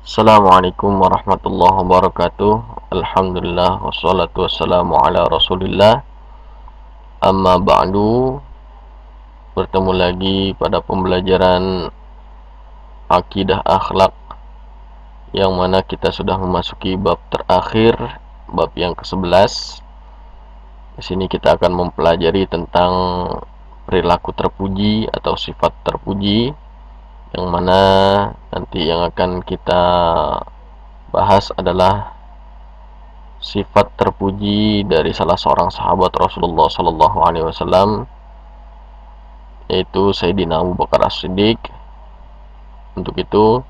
Assalamualaikum warahmatullahi wabarakatuh. Alhamdulillah wassalatu wassalamu ala Rasulillah. Amma ba'du. Bertemu lagi pada pembelajaran akidah akhlak yang mana kita sudah memasuki bab terakhir, bab yang ke-11. Di sini kita akan mempelajari tentang perilaku terpuji atau sifat terpuji, yang mana nanti yang akan kita bahas adalah sifat terpuji dari salah seorang sahabat Rasulullah Sallallahu Alaihi Wasallam, yaitu Sayyidina Abu Bakar As-Siddiq. Untuk itu,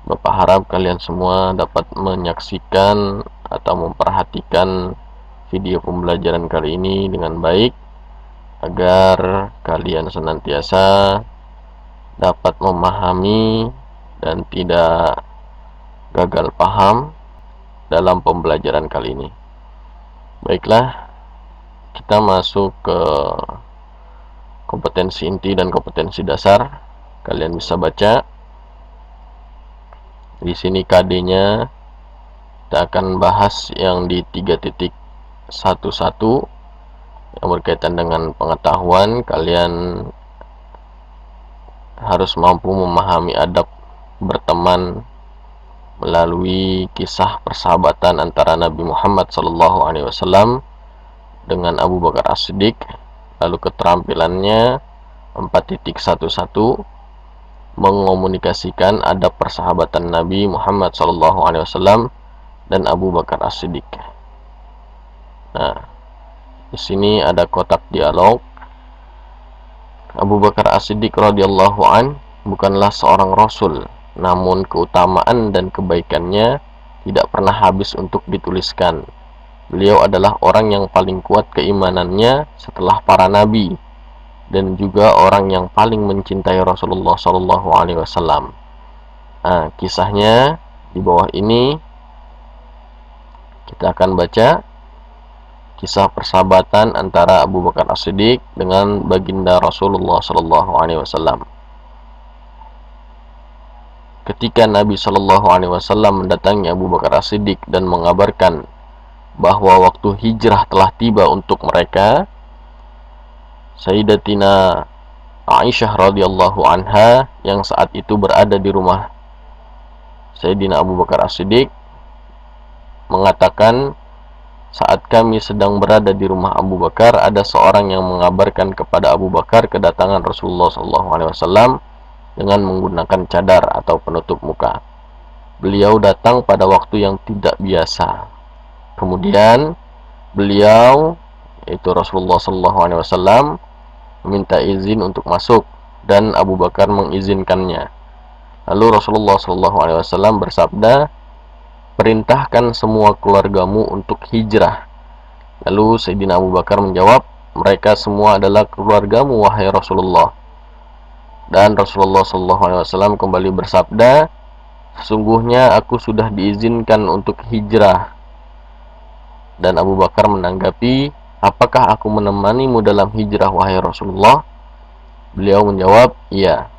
Bapak harap kalian semua dapat menyaksikan atau memperhatikan video pembelajaran kali ini dengan baik, agar kalian senantiasa dapat memahami dan tidak gagal paham dalam pembelajaran kali ini. Baiklah, kita masuk ke kompetensi inti dan kompetensi dasar. Kalian bisa baca di sini KD-nya. Kita akan bahas yang di 3.11 yang berkaitan dengan pengetahuan. Kalian harus mampu memahami adab berteman melalui kisah persahabatan antara Nabi Muhammad SAW dengan Abu Bakar As-Siddiq. Lalu keterampilannya 4.11 mengomunikasikan adab persahabatan Nabi Muhammad SAW dan Abu Bakar As-Siddiq. Nah, di sini ada kotak dialog. Abu Bakar As-Siddiq radhiyallahu an bukanlah seorang rasul, namun keutamaan dan kebaikannya tidak pernah habis untuk dituliskan. Beliau adalah orang yang paling kuat keimanannya setelah para nabi, dan juga orang yang paling mencintai Rasulullah Sallallahu Alaihi Wasallam. Nah, kisahnya di bawah ini kita akan baca kisah persahabatan antara Abu Bakar As-Siddiq dengan baginda Rasulullah Sallallahu Alaihi Wasallam. Ketika Nabi Sallallahu Alaihi Wasallam mendatangi Abu Bakar As-Siddiq dan mengabarkan bahwa waktu hijrah telah tiba untuk mereka, Sayyidatina Aisyah radhiyallahu anha yang saat itu berada di rumah Sayyidina Abu Bakar As-Siddiq mengatakan, saat kami sedang berada di rumah Abu Bakar, ada seorang yang mengabarkan kepada Abu Bakar kedatangan Rasulullah SAW dengan menggunakan cadar atau penutup muka. Beliau datang pada waktu yang tidak biasa. Kemudian beliau, yaitu Rasulullah SAW, meminta izin untuk masuk dan Abu Bakar mengizinkannya. Lalu Rasulullah SAW bersabda, perintahkan semua keluargamu untuk hijrah. Lalu Sayyidina Abu Bakar menjawab, mereka semua adalah keluargamu wahai Rasulullah. Dan Rasulullah SAW kembali bersabda, sesungguhnya aku sudah diizinkan untuk hijrah. Dan Abu Bakar menanggapi, apakah aku menemanimu dalam hijrah wahai Rasulullah? Beliau menjawab, iya.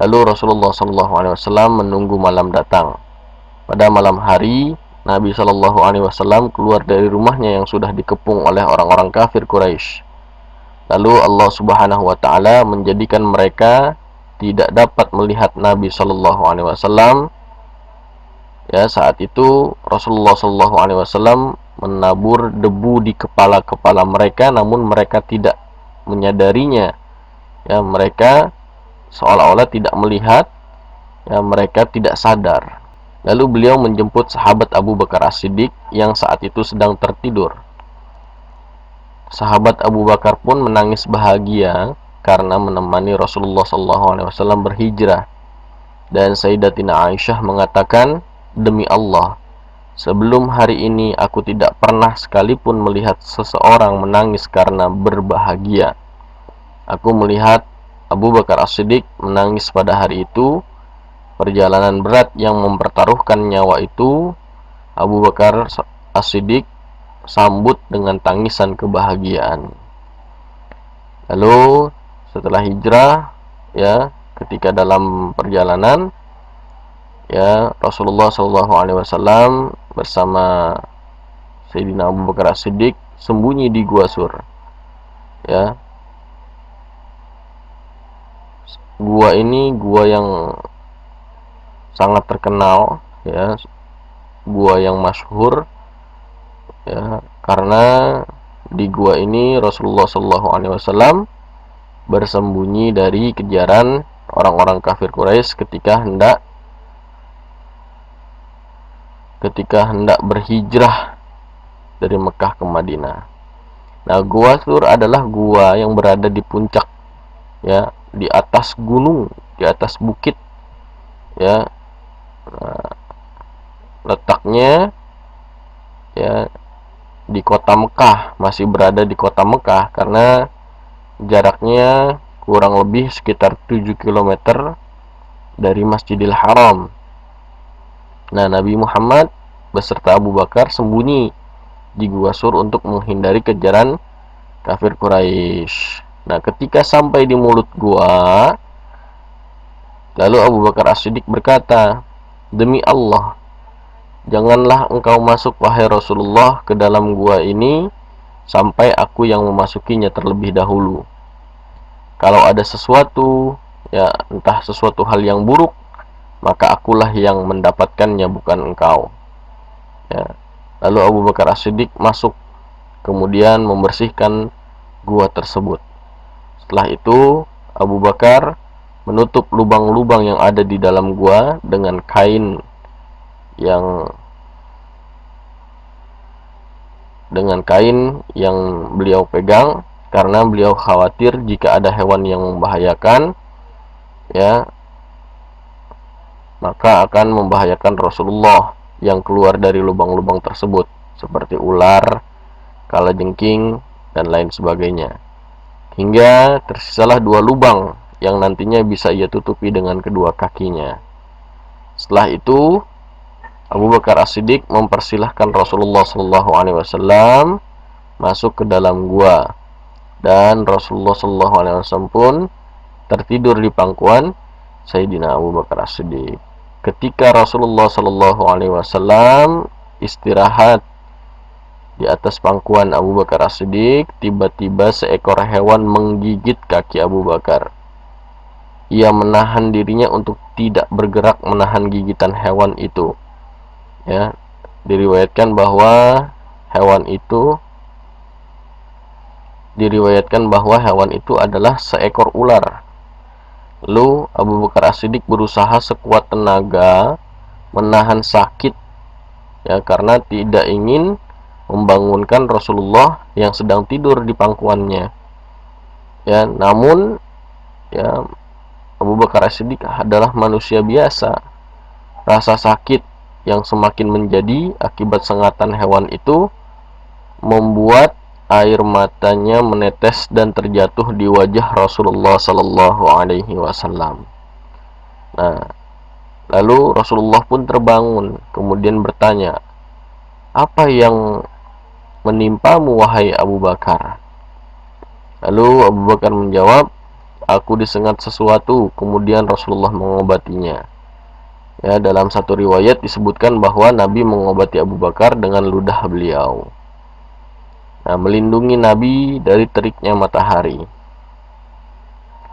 Lalu Rasulullah SAW menunggu malam datang. Pada malam hari, Nabi SAW keluar dari rumahnya yang sudah dikepung oleh orang-orang kafir Quraisy. Lalu Allah Subhanahu wa taala menjadikan mereka tidak dapat melihat Nabi SAW. Ya, saat itu Rasulullah SAW menabur debu di kepala-kepala mereka, namun mereka tidak menyadarinya. Ya, mereka seolah-olah tidak melihat, ya, mereka tidak sadar. Lalu beliau menjemput sahabat Abu Bakar As-Siddiq yang saat itu sedang tertidur. Sahabat Abu Bakar pun menangis bahagia karena menemani Rasulullah SAW berhijrah. Dan Sayyidatina Aisyah mengatakan, demi Allah, sebelum hari ini aku tidak pernah sekalipun melihat seseorang menangis karena berbahagia. Aku melihat Abu Bakar As-Siddiq menangis pada hari itu. Perjalanan berat yang mempertaruhkan nyawa itu, Abu Bakar As-Siddiq sambut dengan tangisan kebahagiaan. Lalu setelah hijrah, ya, ketika dalam perjalanan, ya, Rasulullah Shallallahu Alaihi Wasallam bersama Sayyidina Abu Bakar As-Siddiq sembunyi di Gua Sur. Ya, gua ini gua yang sangat terkenal, ya, gua yang masyhur, ya, karena di gua ini Rasulullah Shallallahu Alaihi Wasallam bersembunyi dari kejaran orang-orang kafir Quraisy ketika hendak berhijrah dari Mekah ke Madinah. Nah, Gua Sur adalah gua yang berada di puncak, ya, di atas gunung, di atas bukit, ya. Nah, letaknya, ya, di kota Mekah, masih berada di kota Mekah karena jaraknya kurang lebih sekitar 7 km dari Masjidil Haram. Nah, Nabi Muhammad beserta Abu Bakar sembunyi di Gua Sur untuk menghindari kejaran kafir Quraisy. Nah, ketika sampai di mulut gua, lalu Abu Bakar As-Siddiq berkata, "Demi Allah, janganlah engkau masuk wahai Rasulullah ke dalam gua ini sampai aku yang memasukinya terlebih dahulu. Kalau ada sesuatu, ya, entah sesuatu hal yang buruk, maka akulah yang mendapatkannya, bukan engkau." Ya. Lalu Abu Bakar As-Siddiq masuk, kemudian membersihkan gua tersebut. Setelah itu Abu Bakar menutup lubang-lubang yang ada di dalam gua dengan kain yang beliau pegang, karena beliau khawatir jika ada hewan yang membahayakan, ya, maka akan membahayakan Rasulullah yang keluar dari lubang-lubang tersebut, seperti ular, kalajengking, dan lain sebagainya. Hingga tersisalah 2 lubang yang nantinya bisa ia tutupi dengan kedua kakinya. Setelah itu Abu Bakar As-Siddiq mempersilahkan Rasulullah Shallallahu Alaihi Wasallam masuk ke dalam gua, dan Rasulullah Shallallahu Alaihi Wasallam pun tertidur di pangkuan Sayyidina Abu Bakar As-Siddiq. Ketika Rasulullah Shallallahu Alaihi Wasallam istirahat di atas pangkuan Abu Bakar As-Siddiq, tiba-tiba seekor hewan menggigit kaki Abu Bakar. Ia menahan dirinya untuk tidak bergerak menahan gigitan hewan itu. Ya, diriwayatkan bahwa hewan itu adalah seekor ular. Lalu Abu Bakar As-Siddiq berusaha sekuat tenaga menahan sakit, ya, karena tidak ingin membangunkan Rasulullah yang sedang tidur di pangkuannya. Ya, namun, ya, Abu Bakar As-Siddiq adalah manusia biasa. Rasa sakit yang semakin menjadi akibat sengatan hewan itu membuat air matanya menetes dan terjatuh di wajah Rasulullah Sallallahu Alaihi Wasallam. Nah, lalu Rasulullah pun terbangun, kemudian bertanya, "Apa yang menimpamu wahai Abu Bakar?" Lalu Abu Bakar menjawab, "Aku disengat sesuatu." Kemudian Rasulullah mengobatinya. Ya, dalam satu riwayat disebutkan bahwa Nabi mengobati Abu Bakar dengan ludah beliau. Nah, melindungi Nabi dari teriknya matahari.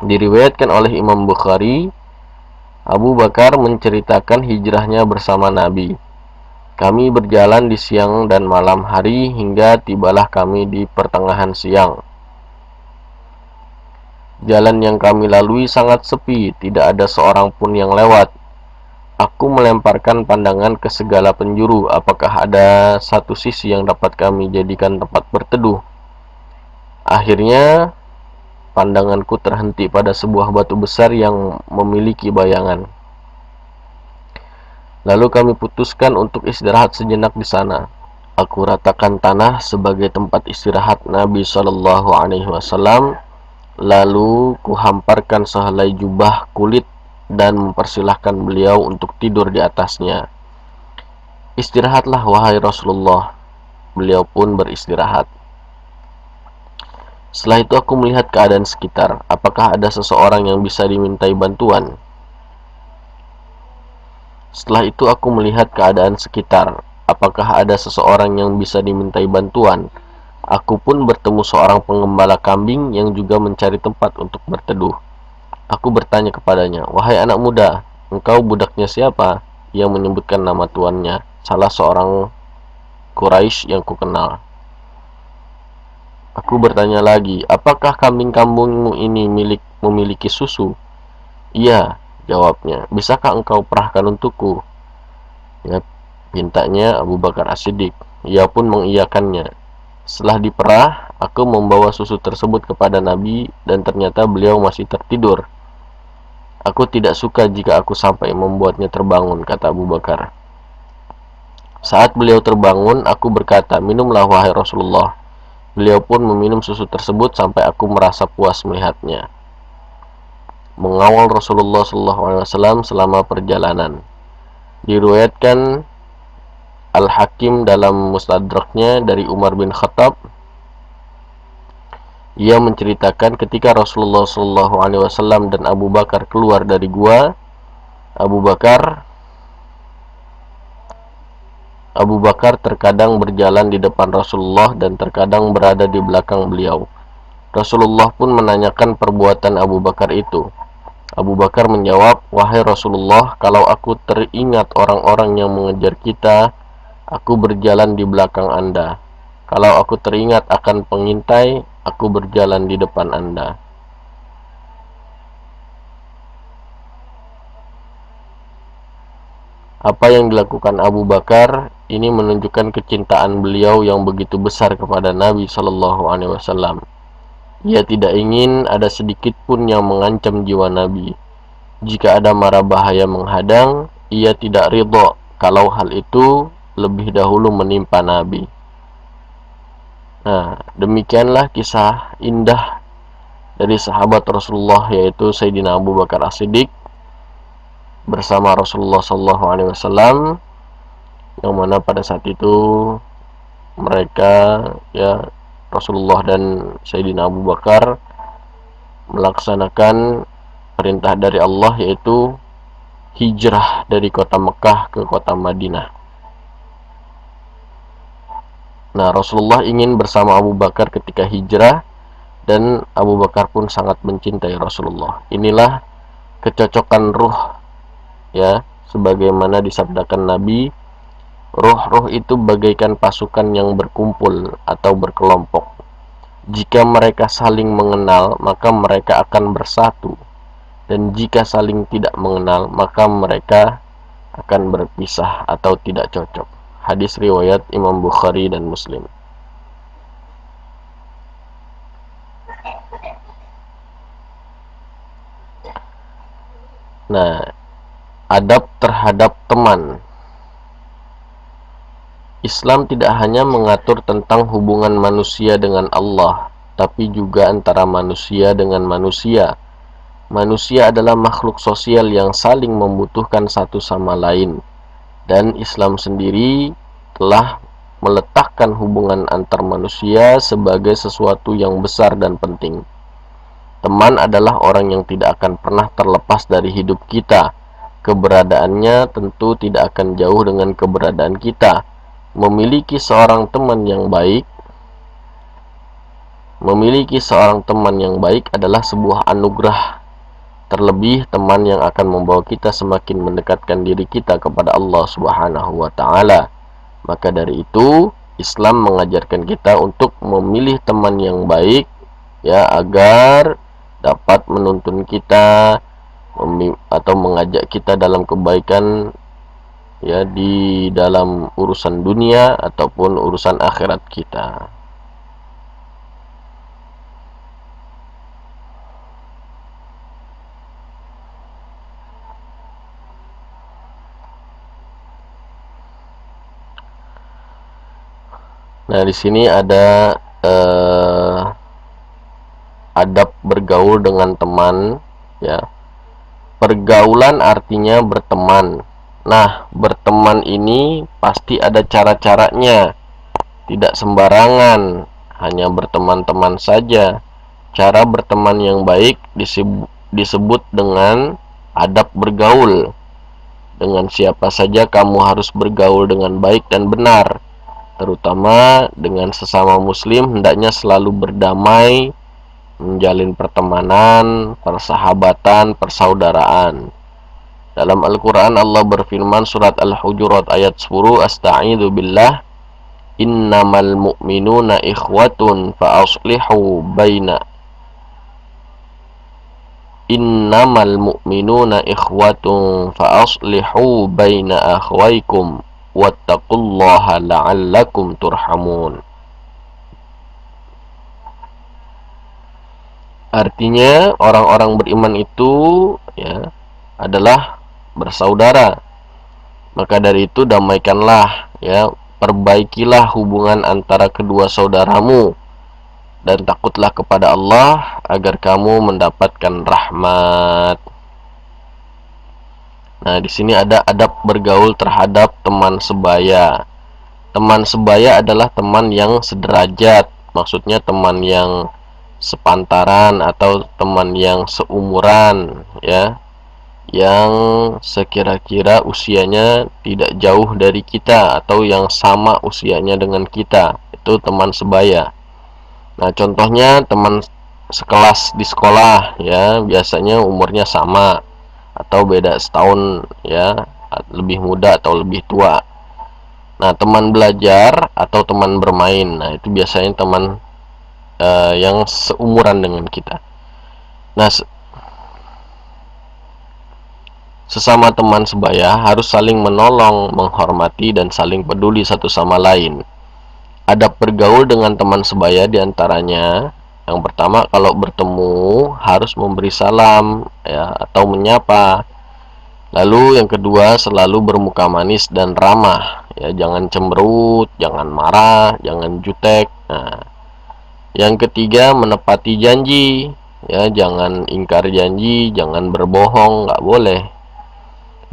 Diriwayatkan oleh Imam Bukhari, Abu Bakar menceritakan hijrahnya bersama Nabi. "Kami berjalan di siang dan malam hari hingga tibalah kami di pertengahan siang. Jalan yang kami lalui sangat sepi, tidak ada seorang pun yang lewat. Aku melemparkan pandangan ke segala penjuru, apakah ada satu sisi yang dapat kami jadikan tempat berteduh. Akhirnya pandanganku terhenti pada sebuah batu besar yang memiliki bayangan. Lalu kami putuskan untuk istirahat sejenak di sana. Aku ratakan tanah sebagai tempat istirahat Nabi Shallallahu Alaihi Wasallam. Lalu kuhamparkan sehelai jubah kulit dan mempersilahkan beliau untuk tidur di atasnya. Istirahatlah wahai Rasulullah." Beliau pun beristirahat. Setelah itu aku melihat keadaan sekitar. Apakah ada seseorang yang bisa dimintai bantuan? Setelah itu aku melihat keadaan sekitar. Apakah ada seseorang yang bisa dimintai bantuan? Aku pun bertemu seorang pengembala kambing yang juga mencari tempat untuk berteduh. Aku bertanya kepadanya, "Wahai anak muda, engkau budaknya siapa?" Ia menyebutkan nama tuannya, salah seorang Quraisy yang kukenal. Aku bertanya lagi, "Apakah kambing-kambingmu ini memiliki susu?" "Iya," jawabnya. "Bisakah engkau perahkan untukku?" Ya, mintanya Abu Bakar As-Siddiq. Ia pun mengiyakannya. Setelah diperah, aku membawa susu tersebut kepada Nabi dan ternyata beliau masih tertidur. "Aku tidak suka jika aku sampai membuatnya terbangun," kata Abu Bakar. Saat beliau terbangun, aku berkata, "Minumlah wahai Rasulullah." Beliau pun meminum susu tersebut sampai aku merasa puas melihatnya. Mengawal Rasulullah SAW selama perjalanan. Diriwayatkan Al-Hakim dalam Mustadraknya dari Umar bin Khattab. Ia menceritakan ketika Rasulullah SAW dan Abu Bakar keluar dari gua, Abu Bakar Abu Bakar terkadang berjalan di depan Rasulullah dan terkadang berada di belakang beliau. Rasulullah pun menanyakan perbuatan Abu Bakar itu. Abu Bakar menjawab, "Wahai Rasulullah, kalau aku teringat orang-orang yang mengejar kita, aku berjalan di belakang Anda. Kalau aku teringat akan pengintai, aku berjalan di depan Anda." Apa yang dilakukan Abu Bakar ini menunjukkan kecintaan beliau yang begitu besar kepada Nabi Shallallahu Alaihi Wasallam. Ia tidak ingin ada sedikit pun yang mengancam jiwa Nabi. Jika ada mara bahaya menghadang, ia tidak ridha kalau hal itu lebih dahulu menimpa Nabi. Nah, demikianlah kisah indah dari sahabat Rasulullah, yaitu Sayyidina Abu Bakar As-Siddiq bersama Rasulullah SAW, yang mana pada saat itu mereka, ya, Rasulullah dan Sayyidina Abu Bakar melaksanakan perintah dari Allah, yaitu hijrah dari kota Mekah ke kota Madinah. Nah, Rasulullah ingin bersama Abu Bakar ketika hijrah, dan Abu Bakar pun sangat mencintai Rasulullah. Inilah kecocokan ruh, ya, sebagaimana disabdakan Nabi, "Ruh-ruh itu bagaikan pasukan yang berkumpul atau berkelompok. Jika mereka saling mengenal, maka mereka akan bersatu. Dan jika saling tidak mengenal, maka mereka akan berpisah atau tidak cocok." Hadis riwayat Imam Bukhari dan Muslim. Nah, adab terhadap teman. Islam tidak hanya mengatur tentang hubungan manusia dengan Allah, tapi juga antara manusia dengan manusia. Manusia adalah makhluk sosial yang saling membutuhkan satu sama lain, dan Islam sendiri telah meletakkan hubungan antar manusia sebagai sesuatu yang besar dan penting. Teman adalah orang yang tidak akan pernah terlepas dari hidup kita. Keberadaannya tentu tidak akan jauh dengan keberadaan kita. Memiliki seorang teman yang baik adalah sebuah anugerah, terlebih teman yang akan membawa kita semakin mendekatkan diri kita kepada Allah Subhanahu wa taala. Maka dari itu, Islam mengajarkan kita untuk memilih teman yang baik, ya, agar dapat menuntun kita atau mengajak kita dalam kebaikan, ya, di dalam urusan dunia ataupun urusan akhirat kita. Nah, di sini ada adab bergaul dengan teman, ya. Pergaulan artinya berteman. Nah, berteman ini pasti ada cara-caranya, tidak sembarangan hanya berteman-teman saja. Cara berteman yang baik disebut dengan adab bergaul. Dengan siapa saja kamu harus bergaul dengan baik dan benar, terutama dengan sesama muslim hendaknya selalu berdamai, menjalin pertemanan, persahabatan, persaudaraan. Dalam Al-Quran Allah berfirman surat Al-Hujurat ayat 10, Asta'idzu billah, innamal mu'minuna ikhwatun fa aslihu baina innamal mu'minuna ikhwatun fa aslihu baina akhwaykum wattaqullaha la'allakum turhamun. Artinya orang-orang beriman itu ya adalah bersaudara. Maka dari itu damaikanlah, ya, perbaikilah hubungan antara kedua saudaramu dan takutlah kepada Allah agar kamu mendapatkan rahmat. Nah, di sini ada adab bergaul terhadap teman sebaya. Teman sebaya adalah teman yang sederajat, maksudnya teman yang sepantaran atau teman yang seumuran, ya, yang sekira-kira usianya tidak jauh dari kita atau yang sama usianya dengan kita. Itu teman sebaya. Nah, contohnya teman sekelas di sekolah, ya, biasanya umurnya sama atau beda setahun, ya, lebih muda atau lebih tua. Nah, teman belajar atau teman bermain, nah itu biasanya teman yang seumuran dengan kita. Nah, sesama teman sebaya harus saling menolong, menghormati, dan saling peduli satu sama lain. Adab bergaul dengan teman sebaya diantaranya, yang pertama, kalau bertemu harus memberi salam, ya, atau menyapa. Lalu yang kedua, selalu bermuka manis dan ramah, ya, jangan cemberut, jangan marah, jangan jutek. Nah, yang ketiga, menepati janji, ya, jangan ingkar janji, jangan berbohong, nggak boleh.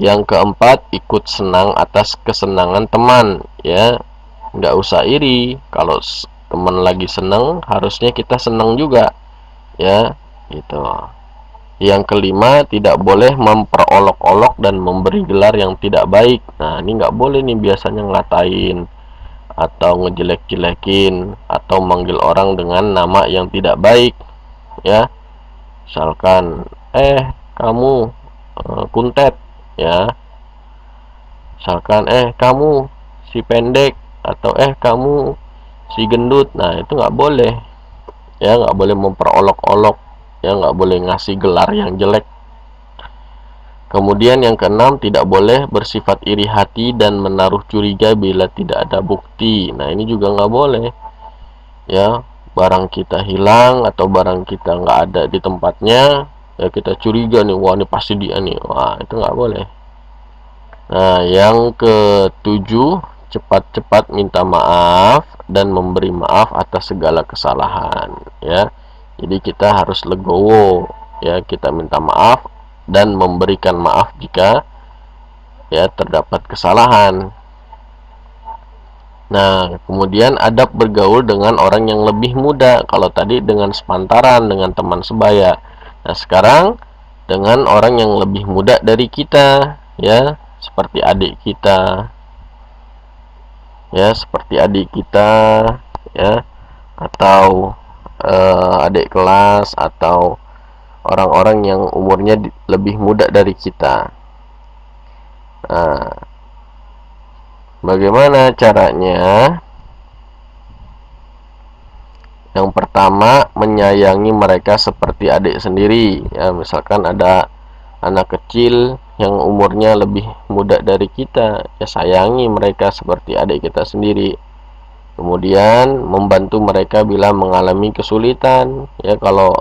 Yang keempat, ikut senang atas kesenangan teman, ya, nggak usah iri. Kalau teman lagi senang, harusnya kita senang juga, ya, gitu. Yang kelima, tidak boleh memperolok-olok dan memberi gelar yang tidak baik. Nah, ini nggak boleh nih, biasanya ngatain atau ngejelek-jelekin atau manggil orang dengan nama yang tidak baik, ya. Misalkan, kamu kuntet, ya. Misalkan, kamu si pendek, atau kamu si gendut. Nah, itu nggak boleh, ya, nggak boleh memperolok-olok, ya, nggak boleh ngasih gelar yang jelek. Kemudian yang keenam, tidak boleh bersifat iri hati dan menaruh curiga bila tidak ada bukti. Nah, ini juga nggak boleh, ya. Barang kita hilang atau barang kita nggak ada di tempatnya, ya, kita curiga nih, wah ini pasti dia nih. Wah, itu nggak boleh. Nah, yang ketujuh, cepat-cepat minta maaf dan memberi maaf atas segala kesalahan, ya. Jadi kita harus legowo, ya, kita minta maaf dan memberikan maaf jika, ya, terdapat kesalahan. Nah, kemudian adab bergaul dengan orang yang lebih muda. Kalau tadi dengan sepantaran, dengan teman sebaya. Nah, sekarang dengan orang yang lebih muda dari kita, ya, seperti adik kita, ya, seperti adik kita, ya, atau adik kelas, atau orang-orang yang umurnya lebih muda dari kita. Nah, bagaimana caranya? Yang pertama, menyayangi mereka seperti adik sendiri, ya. Misalkan ada anak kecil yang umurnya lebih muda dari kita, ya, sayangi mereka seperti adik kita sendiri. Kemudian membantu mereka bila mengalami kesulitan, ya, kalau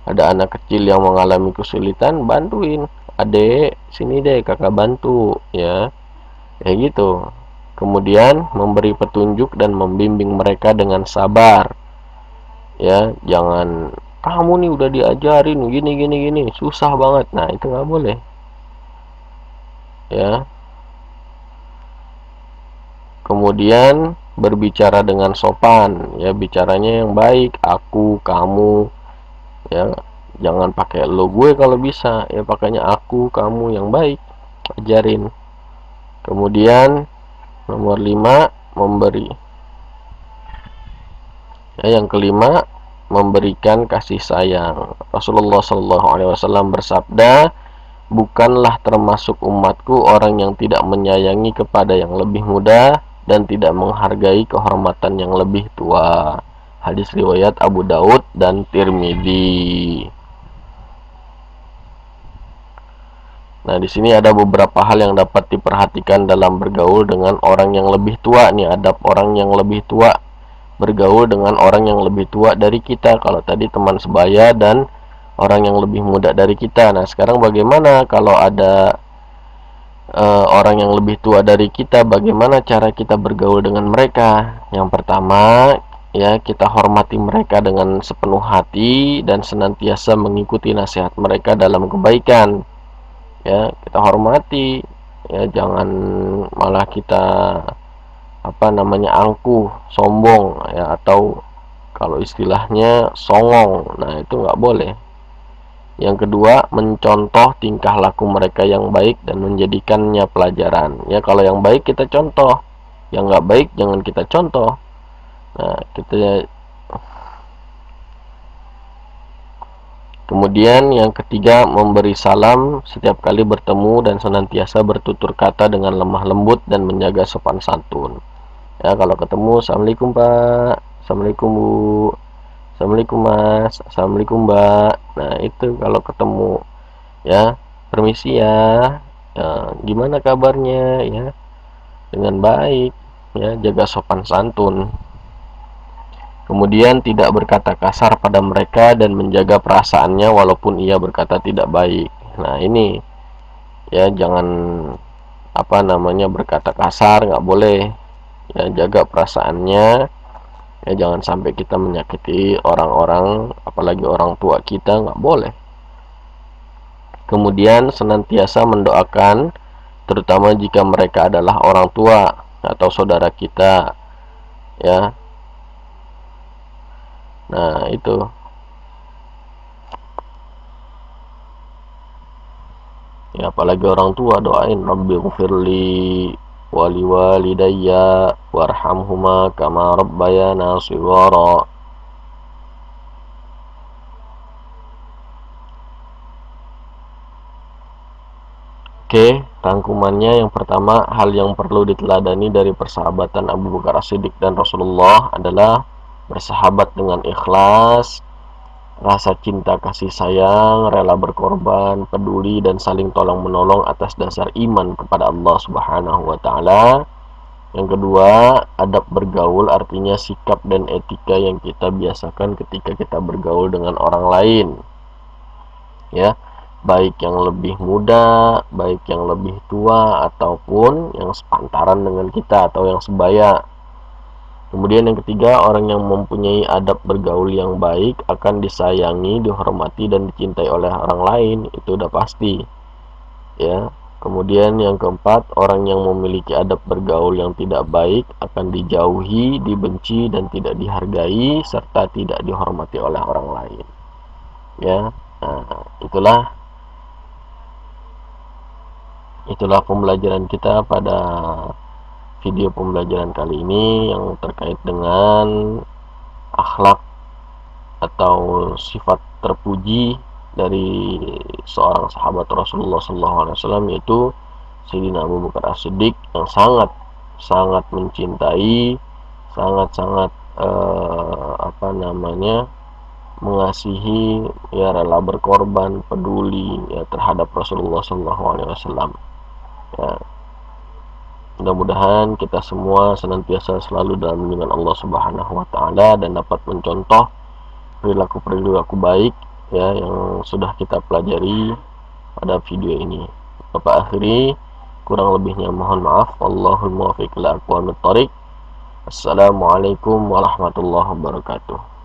ada anak kecil yang mengalami kesulitan, bantuin, adek sini deh kakak bantu, ya, kayak gitu. Kemudian memberi petunjuk dan membimbing mereka dengan sabar, ya, jangan kamu nih udah diajarin gini gini gini susah banget. Nah, itu nggak boleh, ya. Kemudian berbicara dengan sopan, ya, bicaranya yang baik, aku, kamu, ya, jangan pakai lo gue, kalau bisa, ya, pakainya aku, kamu yang baik, ajarin. Kemudian nomor 5, memberi. Yang kelima, memberikan kasih sayang. Rasulullah SAW bersabda, bukanlah termasuk umatku orang yang tidak menyayangi kepada yang lebih muda dan tidak menghargai kehormatan yang lebih tua. Hadis riwayat Abu Daud dan Tirmidzi. Nah, di sini ada beberapa hal yang dapat diperhatikan dalam bergaul dengan orang yang lebih tua. Nih, adab orang yang lebih tua, bergaul dengan orang yang lebih tua dari kita. Kalau tadi teman sebaya dan orang yang lebih muda dari kita. Nah, sekarang bagaimana kalau ada orang yang lebih tua dari kita? Bagaimana cara kita bergaul dengan mereka? Yang pertama, ya, kita hormati mereka dengan sepenuh hati dan senantiasa mengikuti nasihat mereka dalam kebaikan. Ya, kita hormati, ya, jangan malah kita angkuh, sombong, ya, atau kalau istilahnya songong. Nah, itu nggak boleh. Yang kedua, mencontoh tingkah laku mereka yang baik dan menjadikannya pelajaran. Ya, kalau yang baik kita contoh, yang nggak baik jangan kita contoh. Nah, kemudian yang ketiga, memberi salam setiap kali bertemu dan senantiasa bertutur kata dengan lemah lembut dan menjaga sopan santun. Ya, kalau ketemu, assalamualaikum Pak, assalamualaikum Bu, assalamualaikum Mas, assalamualaikum Mbak. Nah, itu kalau ketemu, ya, permisi ya, gimana kabarnya, ya, dengan baik, ya, jaga sopan santun. Kemudian tidak berkata kasar pada mereka dan menjaga perasaannya walaupun ia berkata tidak baik. Nah, ini, ya, jangan berkata kasar, nggak boleh. Ya, jaga perasaannya. Ya, jangan sampai kita menyakiti orang-orang, apalagi orang tua kita, nggak boleh. Kemudian senantiasa mendoakan, terutama jika mereka adalah orang tua atau saudara kita, ya. Nah, itu. Ya, apalagi orang tua, doain Rabbighfirli wali walidayya warhamhuma kama rabbayana shighara. Oke, rangkumannya yang pertama, hal yang perlu diteladani dari persahabatan Abu Bakar As-Siddiq dan Rasulullah adalah bersahabat dengan ikhlas, rasa cinta kasih sayang, rela berkorban, peduli dan saling tolong menolong atas dasar iman kepada Allah Subhanahu wa taala. Yang kedua, adab bergaul artinya sikap dan etika yang kita biasakan ketika kita bergaul dengan orang lain. Ya, baik yang lebih muda, baik yang lebih tua, ataupun yang sepantaran dengan kita atau yang sebaya. Kemudian yang ketiga, orang yang mempunyai adab bergaul yang baik akan disayangi, dihormati, dan dicintai oleh orang lain. Itu udah pasti, ya. Kemudian yang keempat, orang yang memiliki adab bergaul yang tidak baik akan dijauhi, dibenci, dan tidak dihargai, serta tidak dihormati oleh orang lain. Ya, nah, itulah pembelajaran kita pada video pembelajaran kali ini yang terkait dengan akhlak atau sifat terpuji dari seorang sahabat Rasulullah SAW, yaitu Sayyidina Abu Bakar As-Siddiq, yang sangat mencintai, sangat mengasihi, ya, rela berkorban, peduli, ya, terhadap Rasulullah SAW. Ya, mudah-mudahan kita semua senantiasa selalu dalam lindungan Allah Subhanahu wa taala dan dapat mencontoh perilaku baik, ya, yang sudah kita pelajari pada video ini. Bapak akhiri, kurang lebihnya mohon maaf. Wallahul muwaffiq ila aqwamit thoriq. Assalamualaikum warahmatullahi wabarakatuh.